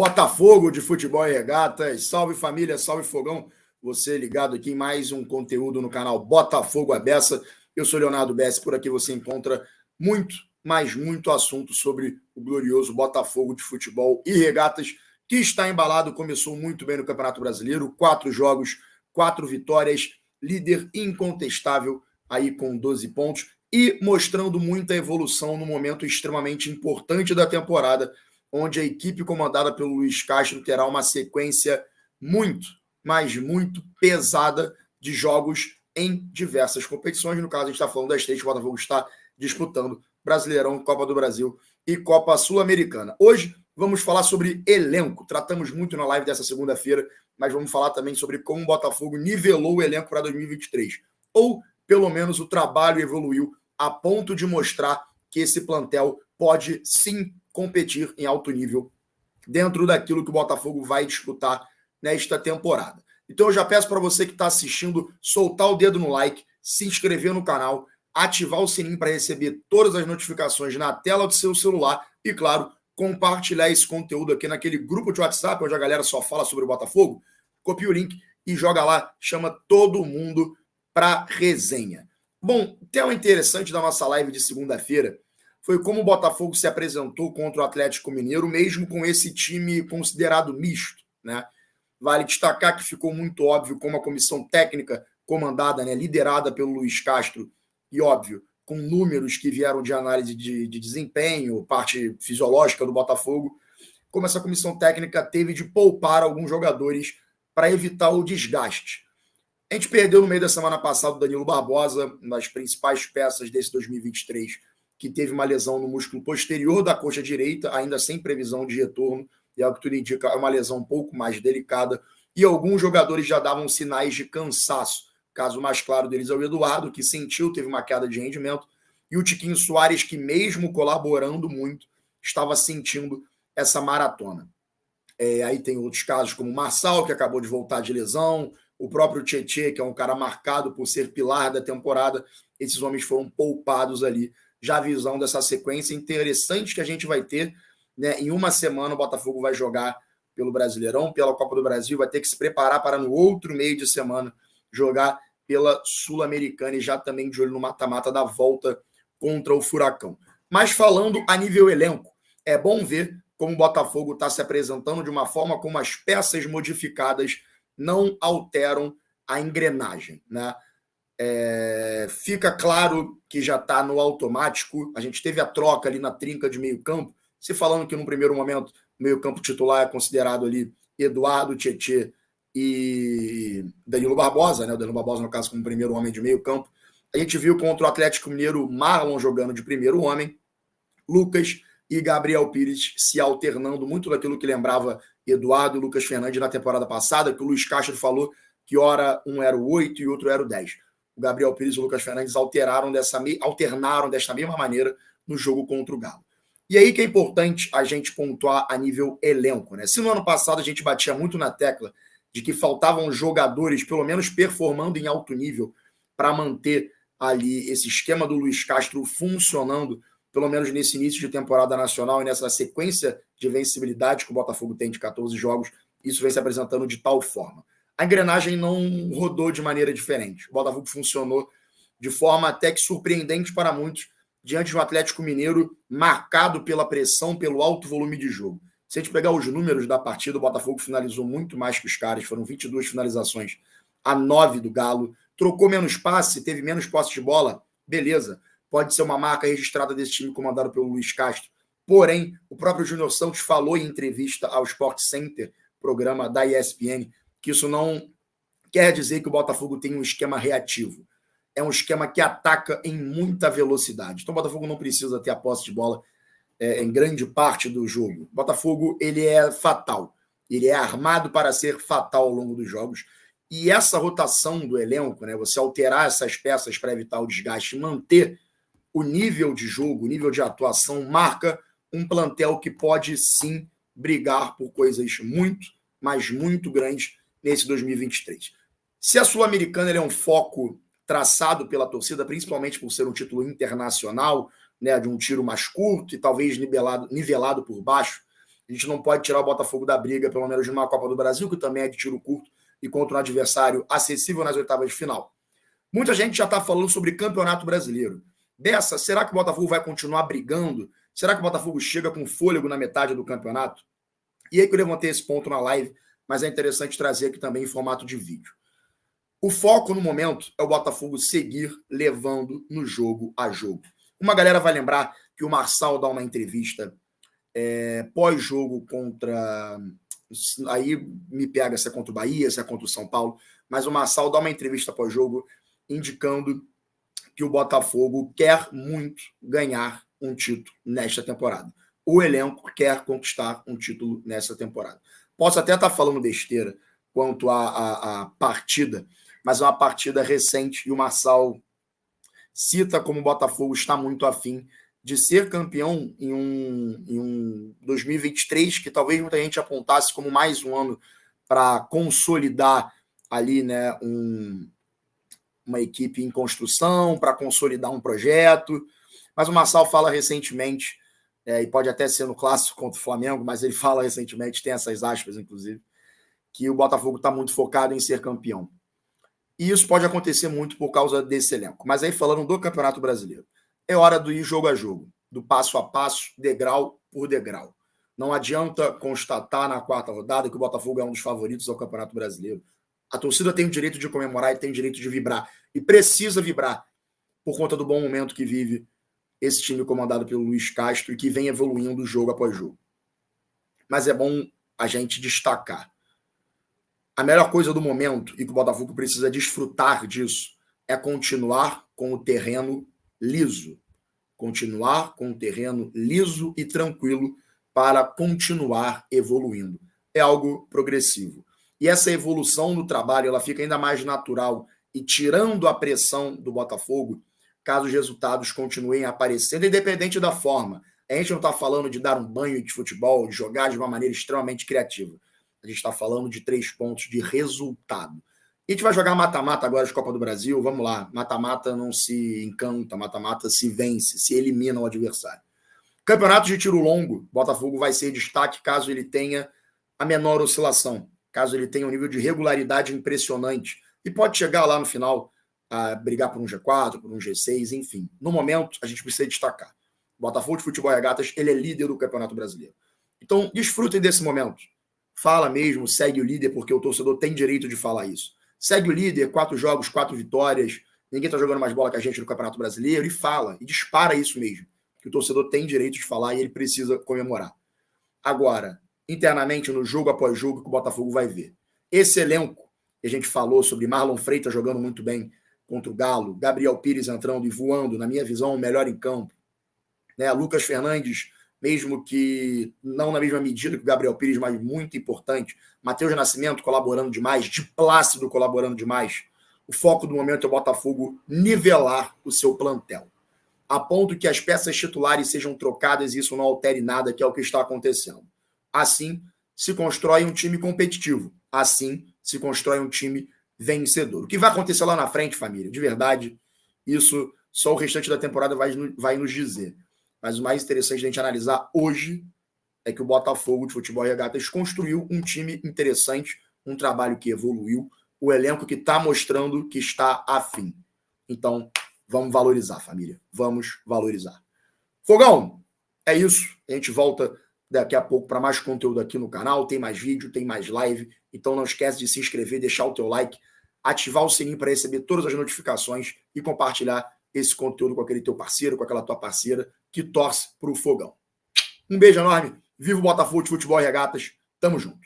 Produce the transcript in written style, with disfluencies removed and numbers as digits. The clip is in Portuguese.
Botafogo de futebol e regatas. Salve família, salve fogão. Você ligado aqui em mais um conteúdo no canal Botafogo à Beça. Eu sou Leonardo Bessi, por aqui você encontra muito, mas muito assunto sobre o glorioso Botafogo de futebol e regatas, que está embalado, começou muito bem no Campeonato Brasileiro, 4 jogos, 4 vitórias, líder incontestável aí com 12 pontos e mostrando muita evolução no momento extremamente importante da temporada, onde a equipe comandada pelo Luiz Castro terá uma sequência muito, mas muito pesada de jogos em diversas competições. No caso, a gente está falando das 3 que o Botafogo está disputando: Brasileirão, Copa do Brasil e Copa Sul-Americana. Hoje vamos falar sobre elenco. Tratamos muito na live dessa segunda-feira, mas vamos falar também sobre como o Botafogo nivelou o elenco para 2023. Ou, pelo menos, o trabalho evoluiu a ponto de mostrar que esse plantel pode sim competir em alto nível dentro daquilo que o Botafogo vai disputar nesta temporada. Então eu já peço para você que está assistindo, soltar o dedo no like, se inscrever no canal, ativar o sininho para receber todas as notificações na tela do seu celular e, claro, compartilhar esse conteúdo aqui naquele grupo de WhatsApp onde a galera só fala sobre o Botafogo. Copia o link e joga lá, chama todo mundo para resenha. Bom, tema interessante da nossa live de segunda-feira foi como o Botafogo se apresentou contra o Atlético Mineiro, mesmo com esse time considerado misto, né? Vale destacar que ficou muito óbvio como a comissão técnica comandada, né, liderada pelo Luiz Castro, e óbvio, com números que vieram de análise de desempenho, parte fisiológica do Botafogo, como essa comissão técnica teve de poupar alguns jogadores para evitar o desgaste. A gente perdeu no meio da semana passada o Danilo Barbosa, uma das principais peças desse 2023, que teve uma lesão no músculo posterior da coxa direita, ainda sem previsão de retorno, e ao que tudo indica, é uma lesão um pouco mais delicada, e alguns jogadores já davam sinais de cansaço. O caso mais claro deles é o Eduardo, que sentiu, teve uma queda de rendimento, e o Tiquinho Soares, que mesmo colaborando muito, estava sentindo essa maratona. Aí tem outros casos, como o Marçal, que acabou de voltar de lesão, o próprio Tietê, que é um cara marcado por ser pilar da temporada. Esses homens foram poupados ali, já visão dessa sequência interessante que a gente vai ter, né? Em uma semana o Botafogo vai jogar pelo Brasileirão, pela Copa do Brasil, vai ter que se preparar para no outro meio de semana jogar pela Sul-Americana e já também de olho no mata-mata da volta contra o Furacão. Mas falando a nível elenco, é bom ver como o Botafogo está se apresentando de uma forma como as peças modificadas não alteram a engrenagem, né? Fica claro que já está no automático. A gente teve a troca ali na trinca de meio campo, se falando que no primeiro momento o meio campo titular é considerado ali Eduardo, Tietê e Danilo Barbosa, né? O Danilo Barbosa, no caso, como primeiro homem de meio campo. A gente viu contra o Atlético Mineiro Marlon jogando de primeiro homem, Lucas e Gabriel Pires se alternando, muito daquilo que lembrava Eduardo e Lucas Fernandes na temporada passada, que o Luiz Castro falou que ora um era o 8 e outro era o 10. O Gabriel Pires e o Lucas Fernandes alternaram desta mesma maneira no jogo contra o Galo. E aí que é importante a gente pontuar a nível elenco, né? Se no ano passado a gente batia muito na tecla de que faltavam jogadores, pelo menos performando em alto nível, para manter ali esse esquema do Luiz Castro funcionando, pelo menos nesse início de temporada nacional e nessa sequência de vencibilidade que o Botafogo tem de 14 jogos, isso vem se apresentando de tal forma. A engrenagem não rodou de maneira diferente. O Botafogo funcionou de forma até que surpreendente para muitos, diante de um Atlético Mineiro marcado pela pressão, pelo alto volume de jogo. Se a gente pegar os números da partida, o Botafogo finalizou muito mais que os caras, foram 22 finalizações a 9 do Galo, trocou menos passe, teve menos posse de bola, beleza, pode ser uma marca registrada desse time comandado pelo Luiz Castro. Porém, o próprio Júnior Santos falou em entrevista ao Sport Center, programa da ESPN, que isso não quer dizer que o Botafogo tem um esquema reativo. É um esquema que ataca em muita velocidade. Então o Botafogo não precisa ter a posse de bola em grande parte do jogo. O Botafogo, ele é fatal. Ele é armado para ser fatal ao longo dos jogos. E essa rotação do elenco, né, você alterar essas peças para evitar o desgaste e manter o nível de jogo, o nível de atuação, marca um plantel que pode sim brigar por coisas muito, mas muito grandes nesse 2023. Se a Sul-Americana é um foco traçado pela torcida, principalmente por ser um título internacional, né, de um tiro mais curto e talvez nivelado por baixo, a A gente não pode tirar o Botafogo da briga, pelo menos numa Copa do Brasil, que também é de tiro curto, e contra um adversário acessível nas oitavas de final. Muita gente já está falando sobre Campeonato Brasileiro. Será que o Botafogo vai continuar brigando? Será que o Botafogo chega com fôlego na metade do campeonato? E aí que eu levantei esse ponto na live, mas é interessante trazer aqui também em formato de vídeo. O foco no momento é o Botafogo seguir levando no jogo a jogo. Uma galera vai lembrar que o Marçal dá uma entrevista pós-jogo contra... Aí me pega se é contra o Bahia, se é contra o São Paulo, mas o Marçal dá uma entrevista pós-jogo indicando que o Botafogo quer muito ganhar um título nesta temporada. O elenco quer conquistar um título nessa temporada. Posso até estar falando besteira quanto à partida, mas é uma partida recente e o Marçal cita como o Botafogo está muito afim de ser campeão em um 2023, que talvez muita gente apontasse como mais um ano para consolidar ali, né, uma equipe em construção, para consolidar um projeto. Mas o Marçal fala recentemente, e pode até ser no clássico contra o Flamengo, mas ele fala recentemente, tem essas aspas, inclusive, que o Botafogo está muito focado em ser campeão. E isso pode acontecer muito por causa desse elenco. Mas aí, falando do Campeonato Brasileiro, é hora do ir jogo a jogo, do passo a passo, degrau por degrau. Não adianta constatar na quarta rodada que o Botafogo é um dos favoritos ao Campeonato Brasileiro. A torcida tem o direito de comemorar e tem o direito de vibrar. E precisa vibrar por conta do bom momento que vive esse time comandado pelo Luiz Castro e que vem evoluindo jogo após jogo. Mas é bom a gente destacar. A melhor coisa do momento, e que o Botafogo precisa desfrutar disso, é continuar com o terreno liso. Continuar com o terreno liso e tranquilo para continuar evoluindo. É algo progressivo. E essa evolução no trabalho ela fica ainda mais natural e tirando a pressão do Botafogo, caso os resultados continuem aparecendo, independente da forma. A gente não está falando de dar um banho de futebol, de jogar de uma maneira extremamente criativa. A gente está falando de 3 pontos de resultado. A gente vai jogar mata-mata agora de Copa do Brasil, vamos lá. Mata-mata não se encanta, mata-mata se vence, se elimina o adversário. Campeonato de tiro longo, Botafogo vai ser destaque caso ele tenha a menor oscilação, caso ele tenha um nível de regularidade impressionante. E pode chegar lá no final a brigar por um G4, por um G6, enfim. No momento, a gente precisa destacar. O Botafogo de Futebol e Regatas, ele é líder do Campeonato Brasileiro. Então, desfrutem desse momento. Fala mesmo, segue o líder, porque o torcedor tem direito de falar isso. Segue o líder, 4 jogos, 4 vitórias, ninguém está jogando mais bola que a gente no Campeonato Brasileiro, e fala, e dispara isso mesmo, que o torcedor tem direito de falar e ele precisa comemorar. Agora, internamente, no jogo após jogo, que o Botafogo vai ver. Esse elenco, que a gente falou sobre Marlon Freitas jogando muito bem contra o Galo, Gabriel Pires entrando e voando, na minha visão, o melhor em campo, né? Lucas Fernandes, mesmo que não na mesma medida que o Gabriel Pires, mas muito importante. Matheus Nascimento colaborando demais, de Plácido colaborando demais. O foco do momento é o Botafogo nivelar o seu plantel, a ponto que as peças titulares sejam trocadas e isso não altere nada, que é o que está acontecendo. Assim, se constrói um time competitivo. Assim, se constrói um time vencedor. O que vai acontecer lá na frente, família? De verdade, isso só o restante da temporada vai nos dizer. Mas o mais interessante da gente analisar hoje é que o Botafogo de Futebol e Regatas construiu um time interessante, um trabalho que evoluiu, o elenco que está mostrando que está afim. Então, vamos valorizar, família. Vamos valorizar. Fogão, é isso. A gente volta daqui a pouco para mais conteúdo aqui no canal. Tem mais vídeo, tem mais live. Então não esquece de se inscrever, deixar o teu like, ativar o sininho para receber todas as notificações e compartilhar esse conteúdo com aquele teu parceiro, com aquela tua parceira que torce para o Fogão. Um beijo enorme. Viva o Botafogo de Futebol e Regatas. Tamo junto.